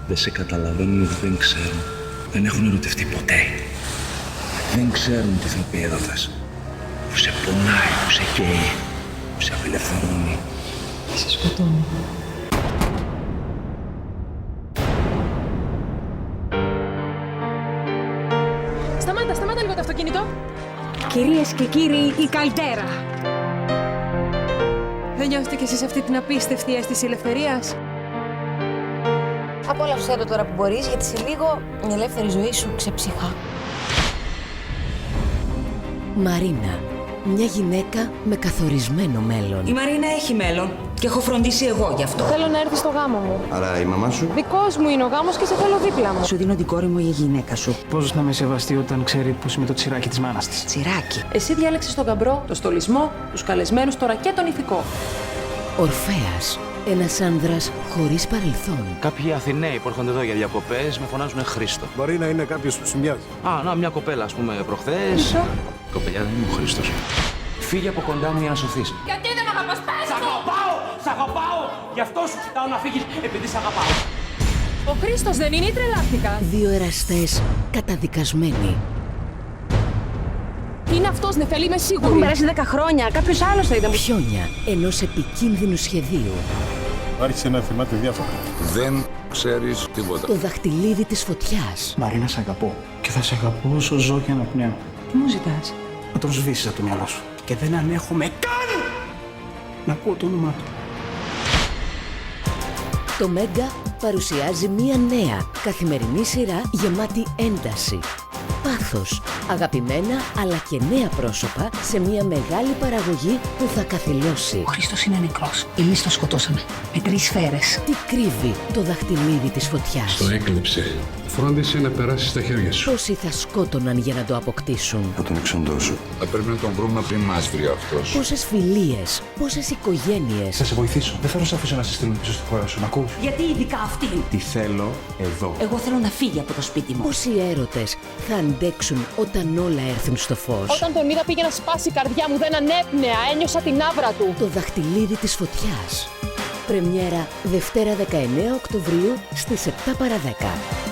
Δεν σε καταλαβαίνουν γιατί δεν ξέρουν. Δεν έχουν ερωτευτεί ποτέ. Δεν ξέρουν τι θα πει έρωτας. Που σε πονάει, που σε καίει, που σε απελευθερώνει. Σε σκοτώνει. Σταμάτα λίγο το αυτοκίνητο. Κυρίες και κύριοι, η Καλτέρα. Δεν νιώθετε κι εσείς αυτή την απίστευτη αίσθηση ελευθερίας? Απόλαυσέ το τώρα που μπορείς, γιατί σε λίγο η ελεύθερη ζωή σου ξεψυχά. Μαρίνα. Μια γυναίκα με καθορισμένο μέλλον. Η Μαρίνα έχει μέλλον και έχω φροντίσει εγώ γι' αυτό. Θέλω να έρθεις στο γάμο μου. Άρα η μαμά σου. Δικός μου είναι ο γάμος και σε θέλω δίπλα μου. Σου δίνω την κόρη μου για γυναίκα σου. Πώς να με σεβαστεί όταν ξέρει πως είμαι το τσιράκι της μάνας της? Τσιράκι. Εσύ διάλεξες τον γαμπρό, το στολισμό, τους καλεσμένους, τώρα και τον ηθικό. Ορφέας. Ένας άνδρας χωρίς παρελθόν. Κάποιοι Αθηναίοι που έρχονται εδώ για διακοπές με φωνάζουν Χρήστο. Μπορεί να είναι κάποιος που σου μοιάζει. Να, μια κοπέλα, ας πούμε, προχθές. Κοπελιά, δεν είμαι ο Χρήστος. Φύγε από κοντά μου για να σωθείς. Γιατί δεν με αγαπάς, πες Σ' αγαπάω! Σ' αγαπάω! Γι' αυτό σου κοιτάω να φύγεις, επειδή σ' αγαπάω. Ο Χρήστος δεν είναι ή τρελάθηκα? Δύο εραστές καταδικασμένοι. Τι είναι αυτός, Νεφέλη, είμαι σίγουρη. Έχουν περάσει 10 χρόνια. Κάποιος άλλος θα ήταν. Πιόνια ενός επικίνδυνου σχεδίου. Άρχισε να θυμάται διάφορα. Δεν ξέρεις τίποτα. Το δαχτυλίδι της φωτιάς. Μαρίνα, σ' αγαπώ. Και θα σ' αγαπώ όσο ζω και αναπνέω. Τι μου ζητάς? Να τον σβήσεις από το μυαλό σου. Και δεν ανέχομαι καν να ακούω το όνομά του. Το Μέγκα παρουσιάζει μία νέα καθημερινή σειρά γεμάτη ένταση, πάθος, αγαπημένα αλλά και νέα πρόσωπα σε μία μεγάλη παραγωγή που θα καθυλώσει. Ο Χρήστος είναι νεκρός. Εμείς το σκοτώσαμε. Με 3 σφαίρες. Τι κρύβει το δαχτυλίδι της φωτιάς. Το έκλεψε. Φρόντισε να περάσει στα χέρια σου. Πόσοι θα σκότωναν για να το αποκτήσουν. Θα τον εξοντώσω. Θα πρέπει να τον βρούμε πριν μας βρει αυτός. Πόσες φιλίες, πόσες οικογένειες. Θα σε βοηθήσω. Δεν θέλω να σε αφήσω να σε στείλουν πίσω στη χώρα σου. Να ακούς? Γιατί ειδικά αυτήν? Τι θέλω εδώ. Εγώ θέλω να φύγει από το σπίτι μου. Πόσοι έρωτες θα αντέξουν όταν όλα έρθουν στο φως. Όταν τον είδα πήγε να σπάσει η καρδιά μου, δεν ανέπνεα, ένιωσα την άβρα του. Το δαχτυλίδι της φωτιάς. Πρεμιέρα Δευτέρα 19 Οκτωβρίου στις 7 παρα 10.